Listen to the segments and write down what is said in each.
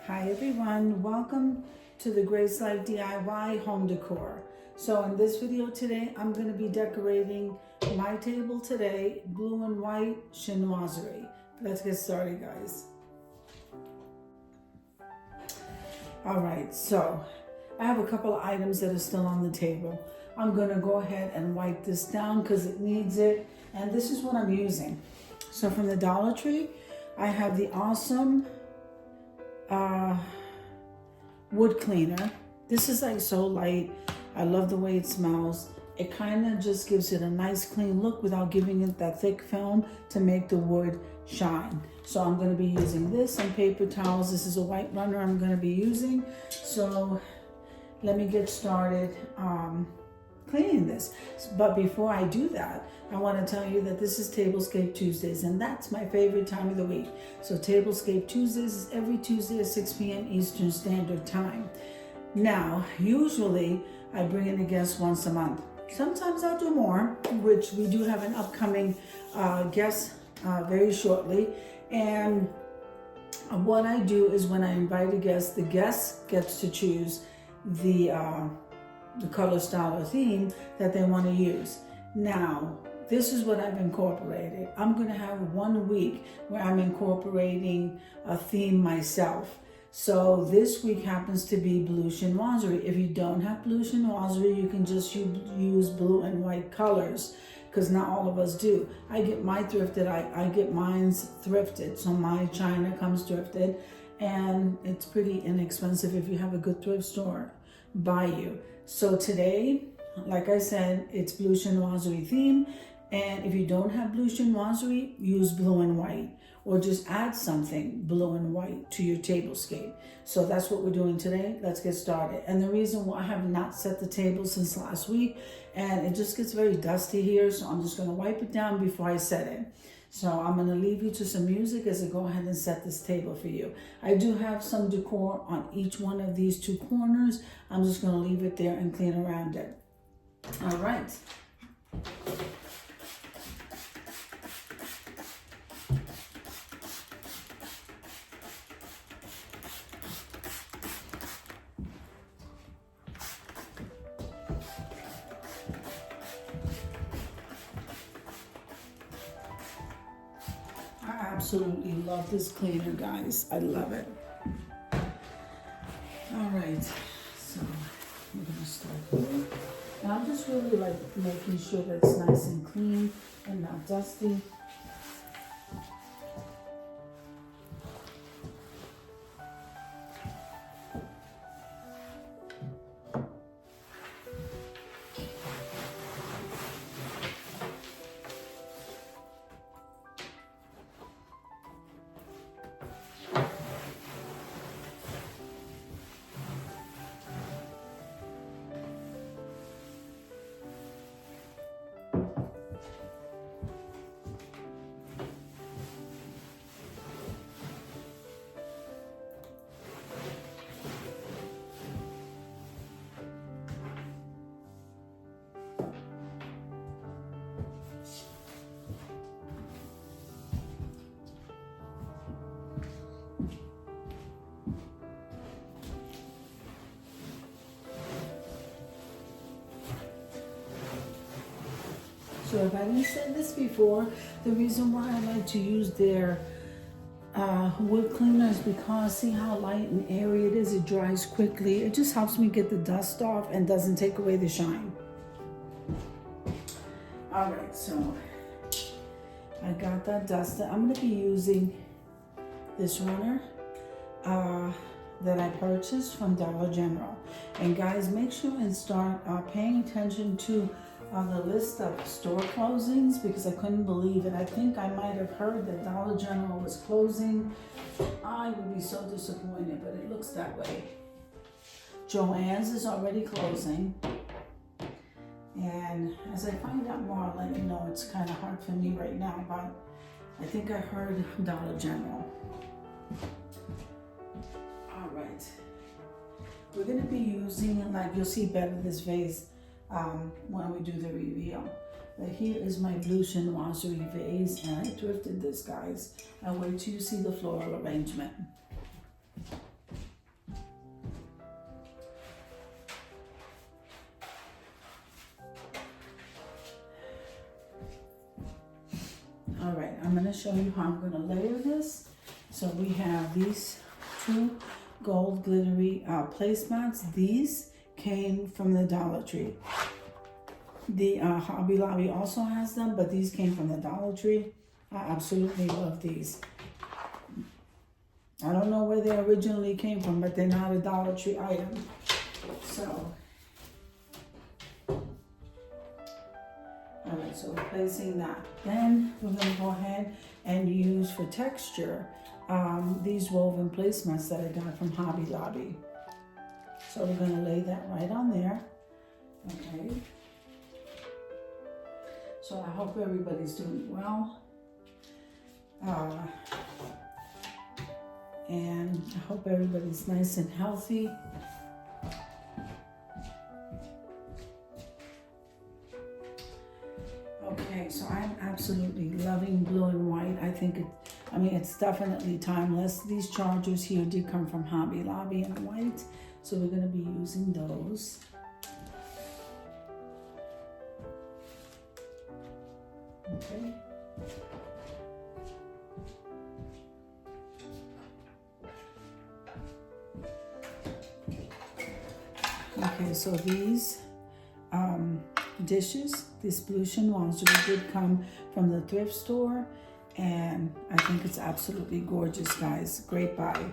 Hi everyone, welcome to the Grace Life DIY home decor. So in this video today, I'm going to be decorating my table today, blue and white chinoiserie. Let's get started, guys. All right, so I have a couple of items that are still on the table. I'm going to go ahead and wipe this down because it needs it. And this is what I'm using. So from the Dollar Tree, I have the awesome wood cleaner. This is like so light. I love the way it smells. It kind of just gives it a nice clean look without giving it that thick film to make the wood shine. So I'm going to be using this and paper towels. This is a white runner I'm going to be using. So let me get started cleaning this. But before I do that, I want to tell you that this is Tablescape Tuesdays, and that's my favorite time of the week. So Tablescape Tuesdays is every Tuesday at 6 p.m. Eastern Standard Time. Now, usually I bring in a guest once a month. Sometimes I'll do more, which we do have an upcoming guest very shortly. And what I do is when I invite a guest, the guest gets to choose the color, style, or theme that they want to use. Now, this is what I've incorporated. I'm going to have 1 week where I'm incorporating a theme myself. So this week happens to be blue chinoiserie. If you don't have blue chinoiserie, you can just use blue and white colors, because not all of us do. I get my thrifted. I get mine's thrifted. So my china comes thrifted, and it's pretty inexpensive if you have a good thrift store by you. So today, like I said, it's blue chinoiserie theme. And if you don't have blue chinoiserie, use blue and white, or just add something blue and white to your tablescape. So that's what we're doing today. Let's get started. And the reason why I have not set the table since last week, and it just gets very dusty here, so I'm just going to wipe it down before I set it. So I'm going to leave you to some music as I go ahead and set this table for you. I do have some decor on each one of these two corners. I'm just going to leave it there and clean around it. All right. I absolutely love this cleaner, guys. I love it. All right, so we're gonna start here. And I'm just really like making sure that it's nice and clean and not dusty. So if I didn't say this before, the reason why I like to use their wood cleaner is because see how light and airy it is? It dries quickly. It just helps me get the dust off and doesn't take away the shine. All right, so I got that dusted. I'm going to be using this runner that I purchased from Dollar General. And guys, make sure and start paying attention to the list of store closings, because I couldn't believe it. I think I might have heard that Dollar General was closing. I would be so disappointed, but it looks that way. Joann's is already closing. And as I find out more, I'll let you know. It's kind of hard for me right now, but I think I heard Dollar General. All right. We're going to be using, like you'll see better this vase when we do the reveal. But here is my blue chinoiserie vase, and I thrifted this, guys. And wait till you see the floral arrangement. I'm going to show you how I'm going to layer this. So we have these 2 gold glittery placemats. These came from the Dollar Tree. The Hobby Lobby also has them, but these came from the Dollar Tree. I absolutely love these. I don't know where they originally came from, but they're not a Dollar Tree item. So, alright, so we're placing that. Then we're going to go ahead and use for texture these woven placemats that I got from Hobby Lobby. So we're going to lay that right on there. Okay. So I hope everybody's doing well. And I hope everybody's nice and healthy. Okay, so I'm absolutely loving blue and white. I think it's definitely timeless. These chargers here did come from Hobby Lobby in white, so we're going to be using those. Okay. Okay, so these dishes, this blue chinoiserie did come from the thrift store, and I think it's absolutely gorgeous, guys. Great buy.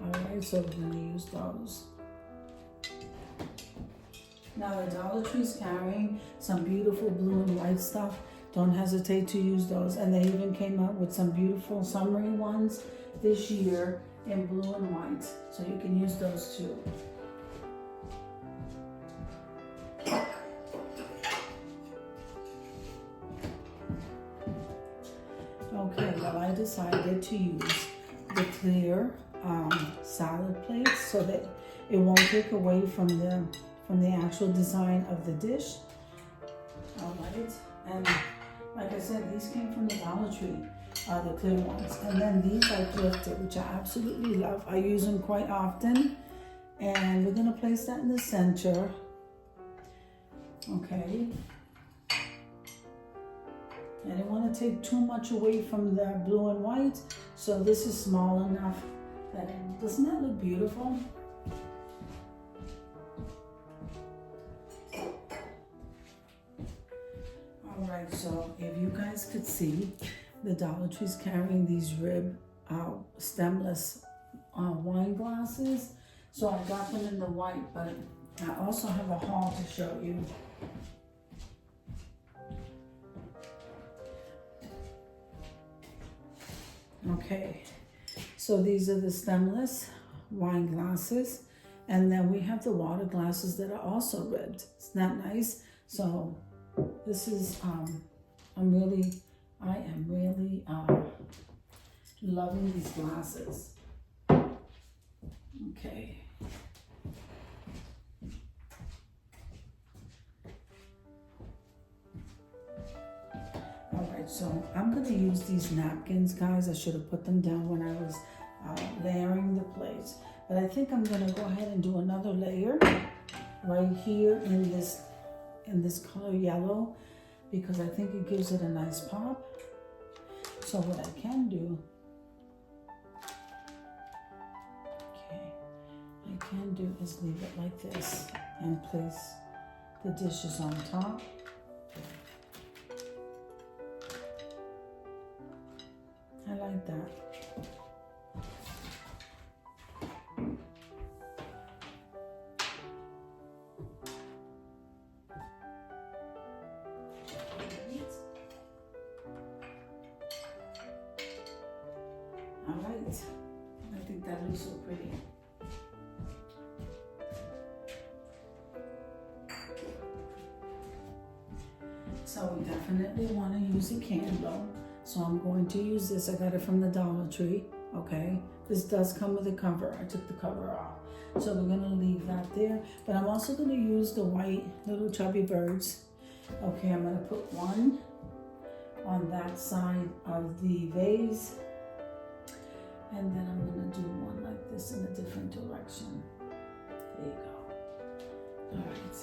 Alright, so we're going to use those. Now the Dollar Tree's carrying some beautiful blue and white stuff. Don't hesitate to use those. And they even came up with some beautiful summery ones this year in blue and white. So you can use those too. Okay, well I decided to use the clear salad plates so that it won't take away from the actual design of the dish. All right, and like I said, these came from the Dollar Tree, the clear ones. And then these I thrifted, which I absolutely love. I use them quite often. And we're gonna place that in the center. Okay. I didn't want to take too much away from the blue and white, so this is small enough that, doesn't that look beautiful? Alright, so if you guys could see, the Dollar Tree's carrying these rib stemless wine glasses. So I got them in the white, but I also have a haul to show you. Okay, so these are the stemless wine glasses, and then we have the water glasses that are also ribbed. Isn't that nice? So this is I am really loving these glasses. Okay. Alright, so I'm going to use these napkins, guys. I should have put them down when I was layering the plates. But I think I'm going to go ahead and do another layer right here in this color yellow, because I think it gives it a nice pop. So what I can do, is leave it like this and place the dishes on top. I like that. All right. I think that looks so pretty. So we definitely want to use a candle. So I'm going to use this. I got it from the Dollar Tree, okay? This does come with a cover. I took the cover off. So we're gonna leave that there. But I'm also gonna use the white little chubby birds. Okay, I'm gonna put one on that side of the vase. And then I'm gonna do one like this in a different direction. There you go. All right.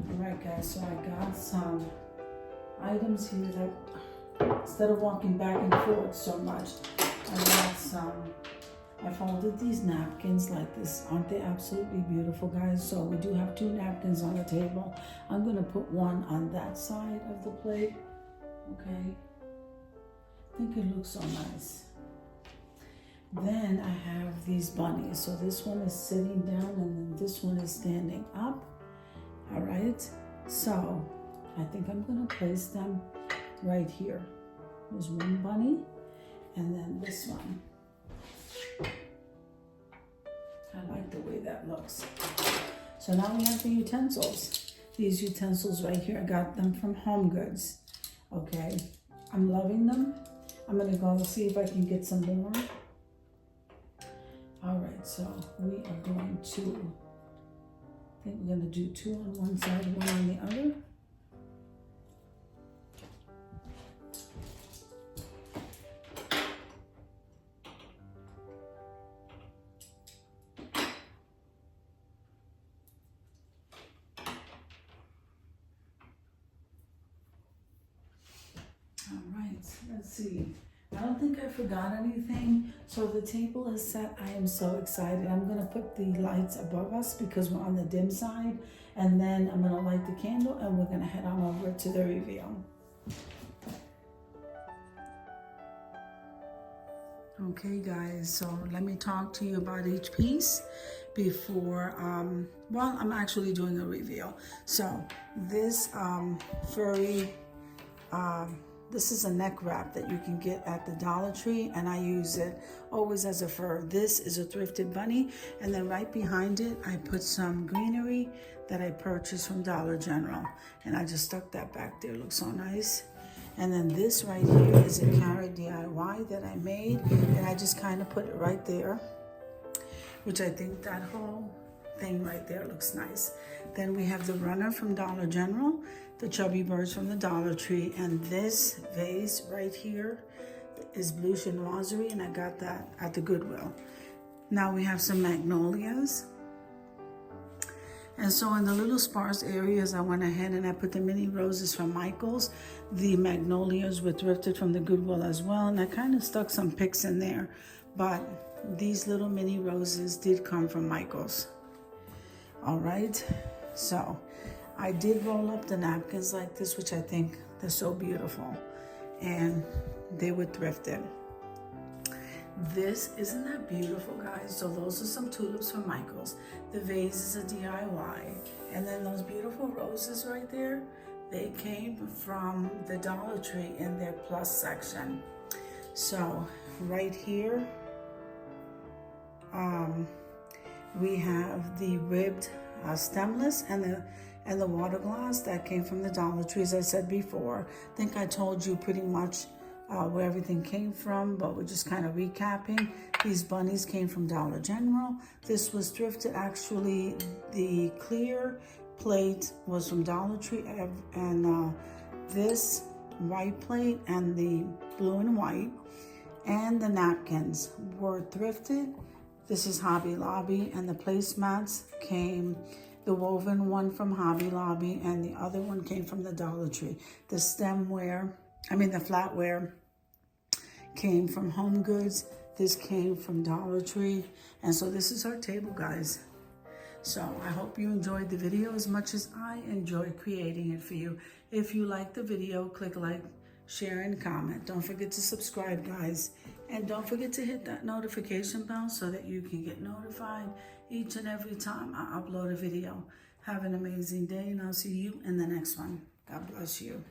Alright guys, so I got some items here that instead of walking back and forth so much, I folded these napkins like this. Aren't they absolutely beautiful, guys? So we do have 2 napkins on the table. I'm gonna put one on that side of the plate, okay? I think it looks so nice. Then I have these bunnies. So this one is sitting down and then this one is standing up. All right, so I think I'm gonna place them right here. There's one bunny and then this one. I like the way that looks. So now we have the utensils. These utensils right here, I got them from Home Goods. Okay, I'm loving them. I'm gonna go see if I can get some more. All right, so we are going to, I think we're gonna do 2 on one side, 1 on the other. All right, let's see. I don't think I forgot anything. So the table is set. I am so excited. I'm gonna put the lights above us because we're on the dim side. And then I'm gonna light the candle and we're gonna head on over to the reveal. Okay guys, so let me talk to you about each piece before, well, I'm actually doing a reveal. So this furry, this is a neck wrap that you can get at the Dollar Tree, and I use it always as a fur. This is a thrifted bunny, and then right behind it, I put some greenery that I purchased from Dollar General, and I just stuck that back there. It looks so nice. And then this right here is a carrot DIY that I made, and I just kind of put it right there, which I think that whole thing right there looks nice. Then we have the runner from Dollar General, the chubby birds from the Dollar Tree, and this vase right here is blue Chinoiserie, and I got that at the Goodwill. Now we have some magnolias. And so in the little sparse areas, I went ahead and I put the mini roses from Michael's. The magnolias were thrifted from the Goodwill as well, and I kind of stuck some picks in there, but these little mini roses did come from Michael's. All right, so I did roll up the napkins like this, which I think they're so beautiful, and they were thrifted. This, isn't that beautiful, guys? So those are some tulips from Michael's. The vase is a DIY, and then those beautiful roses right there, they came from the Dollar Tree in their plus section. So right here, we have the ribbed stemless and the water glass that came from the Dollar Tree, as I said before. I think I told you pretty much where everything came from, but we're just kind of recapping. These bunnies came from Dollar General. This was thrifted. Actually, the clear plate was from Dollar Tree, and this white plate and the blue and white and the napkins were thrifted. This is Hobby Lobby, and the placemats came, the woven one from Hobby Lobby, and the other one came from the Dollar Tree. The the flatware came from Home Goods. This came from Dollar Tree. And so this is our table, guys. So I hope you enjoyed the video as much as I enjoyed creating it for you. If you like the video, click like, share, and comment. Don't forget to subscribe, guys. And don't forget to hit that notification bell so that you can get notified each and every time I upload a video. Have an amazing day, and I'll see you in the next one. God bless you.